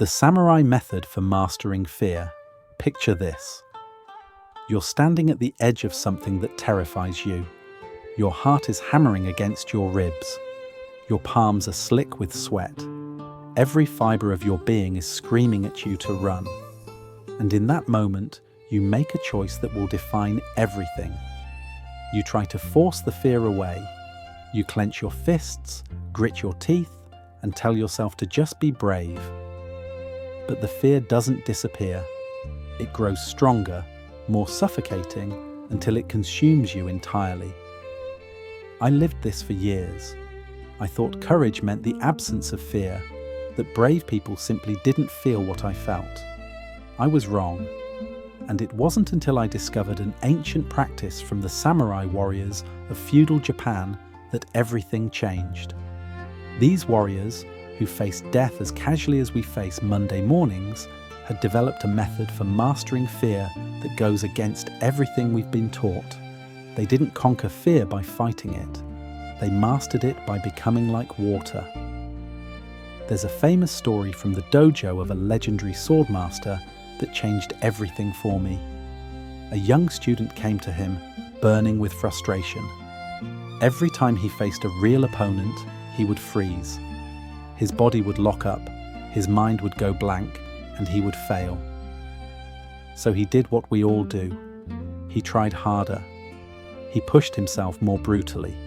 The samurai method for mastering fear. Picture this. You're standing at the edge of something that terrifies you. Your heart is hammering against your ribs. Your palms are slick with sweat. Every fiber of your being is screaming at you to run. And in that moment, you make a choice that will define everything. You try to force the fear away. You clench your fists, grit your teeth, and tell yourself to just be brave. But the fear doesn't disappear. It grows stronger, more suffocating, until it consumes you entirely. I lived this for years. I thought courage meant the absence of fear, that brave people simply didn't feel what I felt. I was wrong. And it wasn't until I discovered an ancient practice from the samurai warriors of feudal Japan that everything changed. These warriors, who faced death as casually as we face Monday mornings, had developed a method for mastering fear that goes against everything we've been taught. They didn't conquer fear by fighting it. They mastered it by becoming like water. There's a famous story from the dojo of a legendary swordmaster that changed everything for me. A young student came to him, burning with frustration. Every time he faced a real opponent, he would freeze. His body would lock up, his mind would go blank, and he would fail. So he did what we all do. He tried harder. He pushed himself more brutally.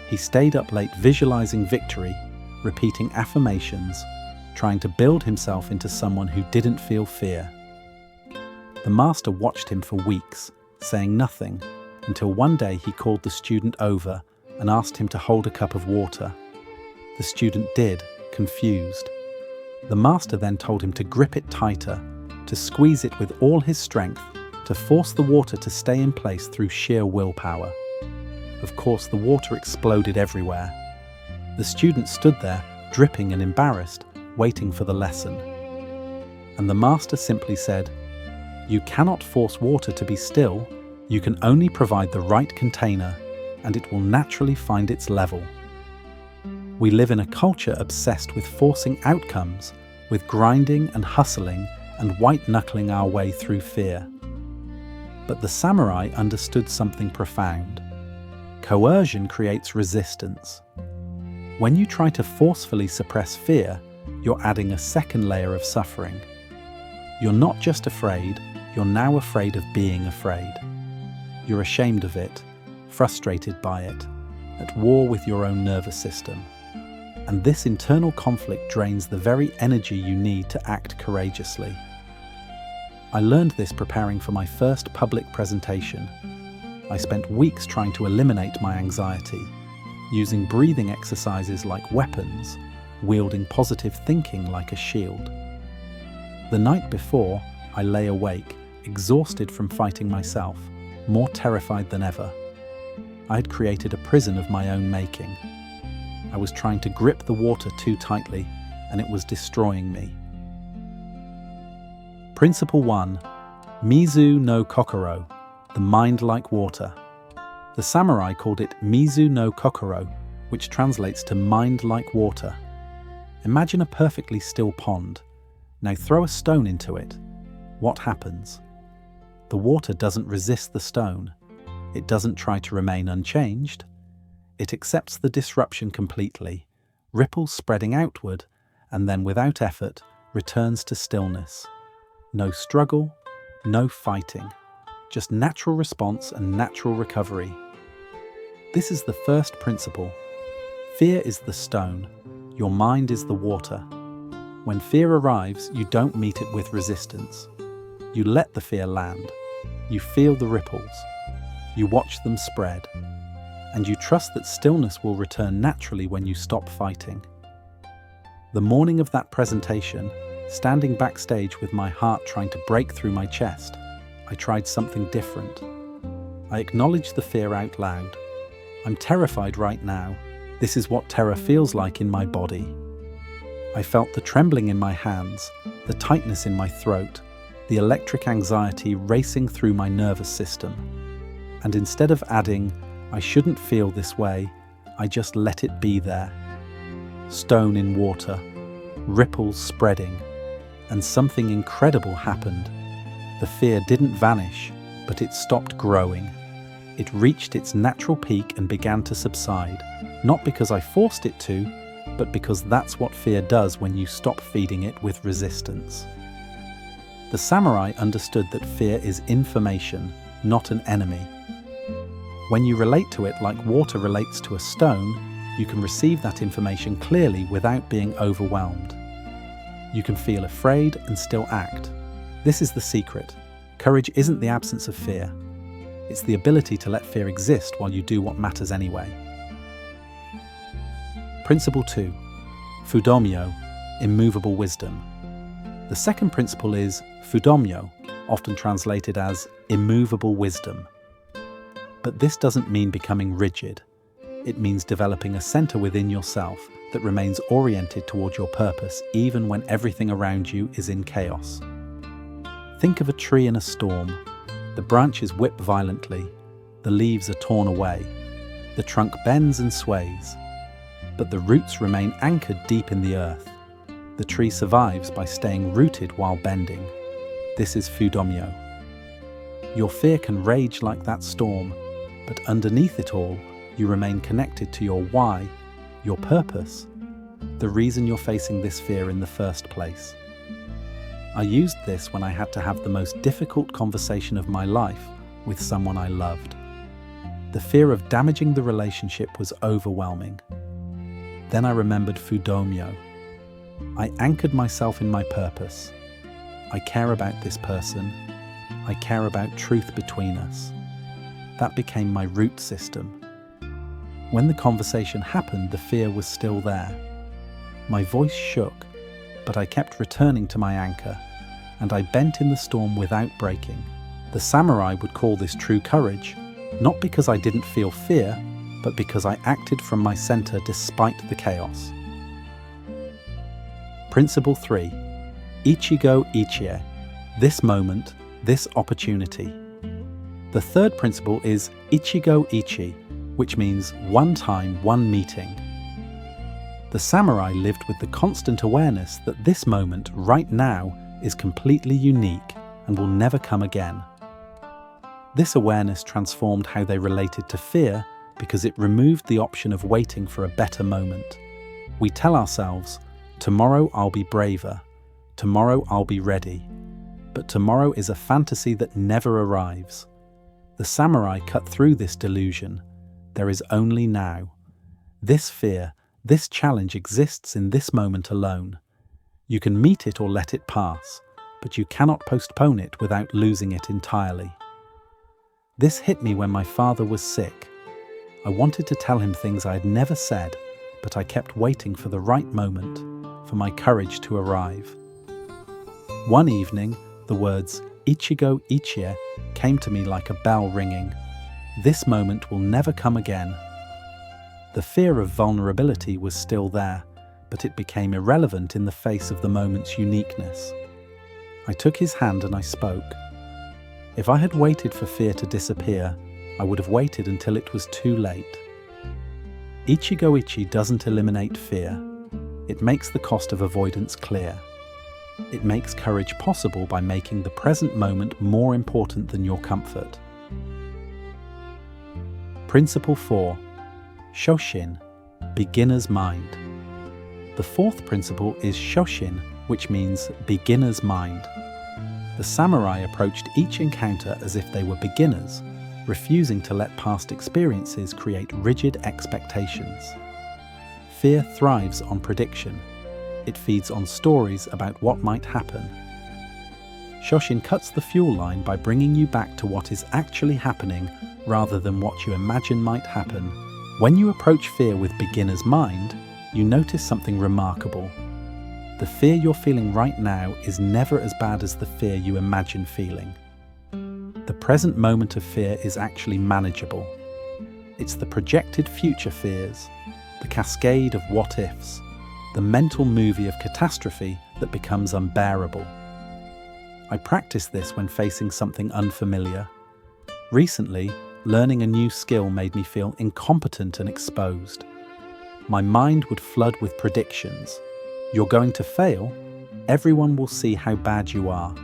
He stayed up late visualizing victory, repeating affirmations, trying to build himself into someone who didn't feel fear. The master watched him for weeks, saying nothing, until one day he called the student over and asked him to hold a cup of water. The student did, confused. The master then told him to grip it tighter, to squeeze it with all his strength, to force the water to stay in place through sheer willpower. Of course, the water exploded everywhere. The student stood there, dripping and embarrassed, waiting for the lesson. And the master simply said, "You cannot force water to be still. You can only provide the right container, and it will naturally find its level." We live in a culture obsessed with forcing outcomes, with grinding and hustling and white-knuckling our way through fear. But the samurai understood something profound. Coercion creates resistance. When you try to forcefully suppress fear, you're adding a second layer of suffering. You're not just afraid, you're now afraid of being afraid. You're ashamed of it, frustrated by it, at war with your own nervous system. And this internal conflict drains the very energy you need to act courageously. I learned this preparing for my first public presentation. I spent weeks trying to eliminate my anxiety, using breathing exercises like weapons, wielding positive thinking like a shield. The night before, I lay awake, exhausted from fighting myself, more terrified than ever. I had created a prison of my own making. I was trying to grip the water too tightly, and it was destroying me. Principle 1. Mizu no kokoro, the mind like water. The samurai called it Mizu no kokoro, which translates to mind like water. Imagine a perfectly still pond. Now throw a stone into it. What happens? The water doesn't resist the stone. It doesn't try to remain unchanged. It accepts the disruption completely, ripples spreading outward, and then without effort returns to stillness. No struggle, no fighting, just natural response and natural recovery. This is the first principle. Fear is the stone, your mind is the water. When fear arrives, you don't meet it with resistance. You let the fear land. You feel the ripples. You watch them spread. And you trust that stillness will return naturally when you stop fighting. The morning of that presentation, standing backstage with my heart trying to break through my chest, I tried something different. I acknowledged the fear out loud. I'm terrified right now. This is what terror feels like in my body. I felt the trembling in my hands, the tightness in my throat, the electric anxiety racing through my nervous system. And instead of adding, "I shouldn't feel this way," I just let it be there. Stone in water, ripples spreading, And something incredible happened. The fear didn't vanish, but it stopped growing. It reached its natural peak and began to subside, not because I forced it to, but because that's what fear does when you stop feeding it with resistance. The samurai understood that fear is information, not an enemy. When you relate to it like water relates to a stone, you can receive that information clearly without being overwhelmed. You can feel afraid and still act. This is the secret. Courage isn't the absence of fear. It's the ability to let fear exist while you do what matters anyway. Principle 2. Fudomyo, immovable wisdom. The second principle is fudomyo, often translated as immovable wisdom. But this doesn't mean becoming rigid. It means developing a center within yourself that remains oriented toward your purpose even when everything around you is in chaos. Think of a tree in a storm. The branches whip violently, the leaves are torn away, the trunk bends and sways, but the roots remain anchored deep in the earth. The tree survives by staying rooted while bending. This is fudomyo. Your fear can rage like that storm, but underneath it all, you remain connected to your why, your purpose, the reason you're facing this fear in the first place. I used this when I had to have the most difficult conversation of my life with someone I loved. The fear of damaging the relationship was overwhelming. Then I remembered fudomyo. I anchored myself in my purpose. I care about this person. I care about truth between us. That became my root system. When the conversation happened, the fear was still there. My voice shook, but I kept returning to my anchor, and I bent in the storm without breaking. The samurai would call this true courage, not because I didn't feel fear, but because I acted from my center despite the chaos. Principle 3. Ichigo Ichie. This moment, this opportunity. The third principle is Ichigo Ichi, which means one time, one meeting. The samurai lived with the constant awareness that this moment, right now, is completely unique and will never come again. This awareness transformed how they related to fear because it removed the option of waiting for a better moment. We tell ourselves, tomorrow I'll be braver, tomorrow I'll be ready. But tomorrow is a fantasy that never arrives. The samurai cut through this delusion. There is only now. This fear, this challenge exists in this moment alone. You can meet it or let it pass, but you cannot postpone it without losing it entirely. This hit me when my father was sick. I wanted to tell him things I had never said, but I kept waiting for the right moment, for my courage to arrive. One evening, the words Ichigo Ichie came to me like a bell ringing. This moment will never come again. The fear of vulnerability was still there, but it became irrelevant in the face of the moment's uniqueness. I took his hand and I spoke. If I had waited for fear to disappear, I would have waited until it was too late. Ichigo Ichi doesn't eliminate fear. It makes the cost of avoidance clear. It makes courage possible by making the present moment more important than your comfort. Principle 4. Shojin, beginner's mind. The fourth principle is Shojin, which means beginner's mind. The samurai approached each encounter as if they were beginners, refusing to let past experiences create rigid expectations. Fear thrives on prediction. It feeds on stories about what might happen. Shojin cuts the fuel line by bringing you back to what is actually happening rather than what you imagine might happen. When you approach fear with beginner's mind, you notice something remarkable. The fear you're feeling right now is never as bad as the fear you imagine feeling. The present moment of fear is actually manageable. It's the projected future fears, the cascade of what-ifs, the mental movie of catastrophe that becomes unbearable. I practice this when facing something unfamiliar. Recently, learning a new skill made me feel incompetent and exposed. My mind would flood with predictions. You're going to fail. Everyone will see how bad you are.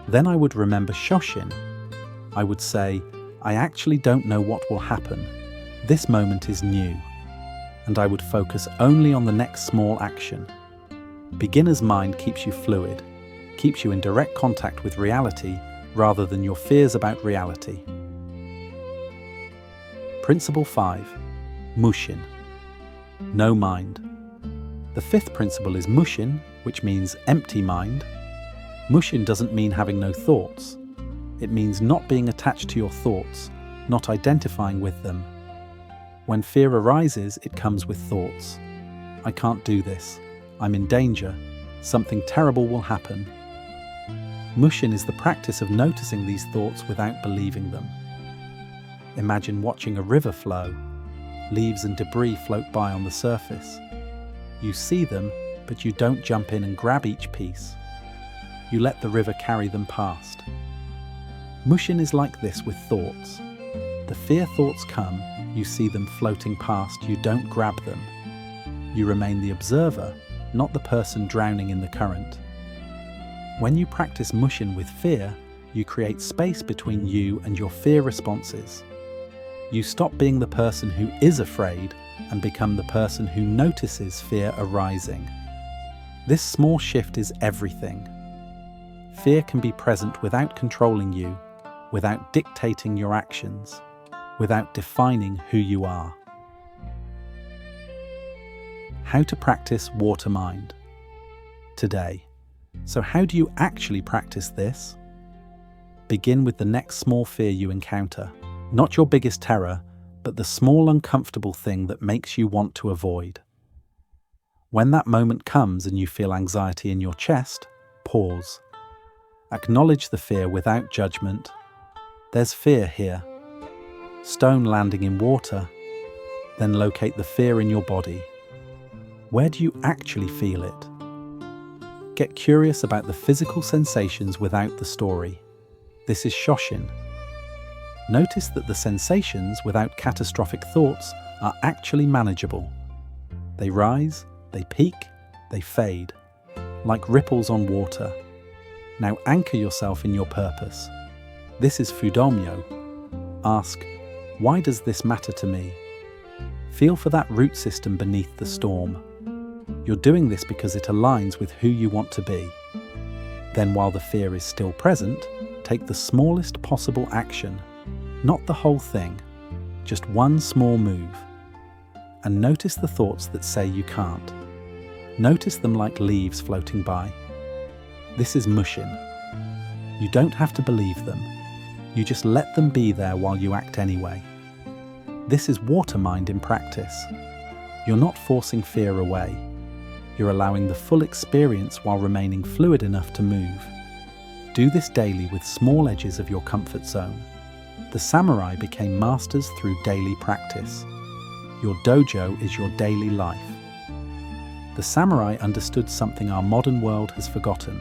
Then I would remember Shojin. I would say, I actually don't know what will happen. This moment is new. And I would focus only on the next small action. Beginner's mind keeps you fluid, keeps you in direct contact with reality rather than your fears about reality. Principle 5. Mushin. No mind. The fifth principle is mushin, which means empty mind. Mushin doesn't mean having no thoughts. It means not being attached to your thoughts, not identifying with them. When fear arises, it comes with thoughts. I can't do this. I'm in danger. Something terrible will happen. Mushin is the practice of noticing these thoughts without believing them. Imagine watching a river flow. Leaves and debris float by on the surface. You see them, but you don't jump in and grab each piece. You let the river carry them past. Mushin is like this with thoughts. The fear thoughts come, you see them floating past, you don't grab them. You remain the observer, not the person drowning in the current. When you practice mushin with fear, you create space between you and your fear responses. You stop being the person who is afraid and become the person who notices fear arising. This small shift is everything. Fear can be present without controlling you, without dictating your actions, without defining who you are. How to practice water mind. Today. So how do you actually practice this? Begin with the next small fear you encounter. Not your biggest terror, but the small uncomfortable thing that makes you want to avoid. When that moment comes and you feel anxiety in your chest, pause. Acknowledge the fear without judgment. There's fear here. Stone landing in water. Then locate the fear in your body. Where do you actually feel it? Get curious about the physical sensations without the story. This is Shojin. Notice that the sensations without catastrophic thoughts are actually manageable. They rise, they peak, they fade, like ripples on water. Now anchor yourself in your purpose. This is Fudomyo. Ask, why does this matter to me? Feel for that root system beneath the storm. You're doing this because it aligns with who you want to be. Then while the fear is still present, take the smallest possible action. Not the whole thing, just one small move. And notice the thoughts that say you can't. Notice them like leaves floating by. This is mushin. You don't have to believe them. You just let them be there while you act anyway. This is water mind in practice. You're not forcing fear away. You're allowing the full experience while remaining fluid enough to move. Do this daily with small edges of your comfort zone. The samurai became masters through daily practice. Your dojo is your daily life. The samurai understood something our modern world has forgotten.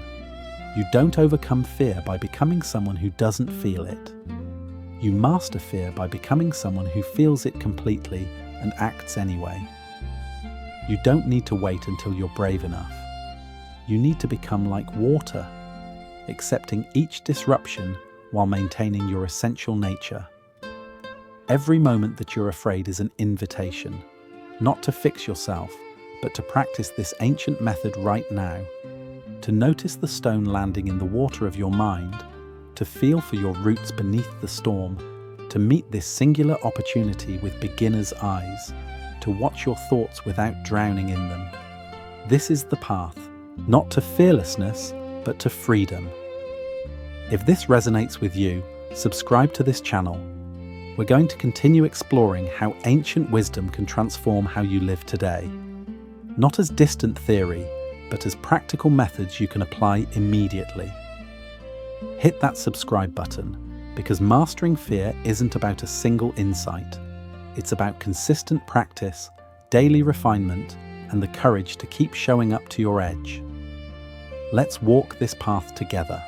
You don't overcome fear by becoming someone who doesn't feel it. You master fear by becoming someone who feels it completely and acts anyway. You don't need to wait until you're brave enough. You need to become like water, accepting each disruption while maintaining your essential nature. Every moment that you're afraid is an invitation, not to fix yourself, but to practice this ancient method right now, to notice the stone landing in the water of your mind, to feel for your roots beneath the storm, to meet this singular opportunity with beginner's eyes, to watch your thoughts without drowning in them. This is the path, not to fearlessness, but to freedom. If this resonates with you, subscribe to this channel. We're going to continue exploring how ancient wisdom can transform how you live today. Not as distant theory, but as practical methods you can apply immediately. Hit that subscribe button, because mastering fear isn't about a single insight. It's about consistent practice, daily refinement, and the courage to keep showing up to your edge. Let's walk this path together.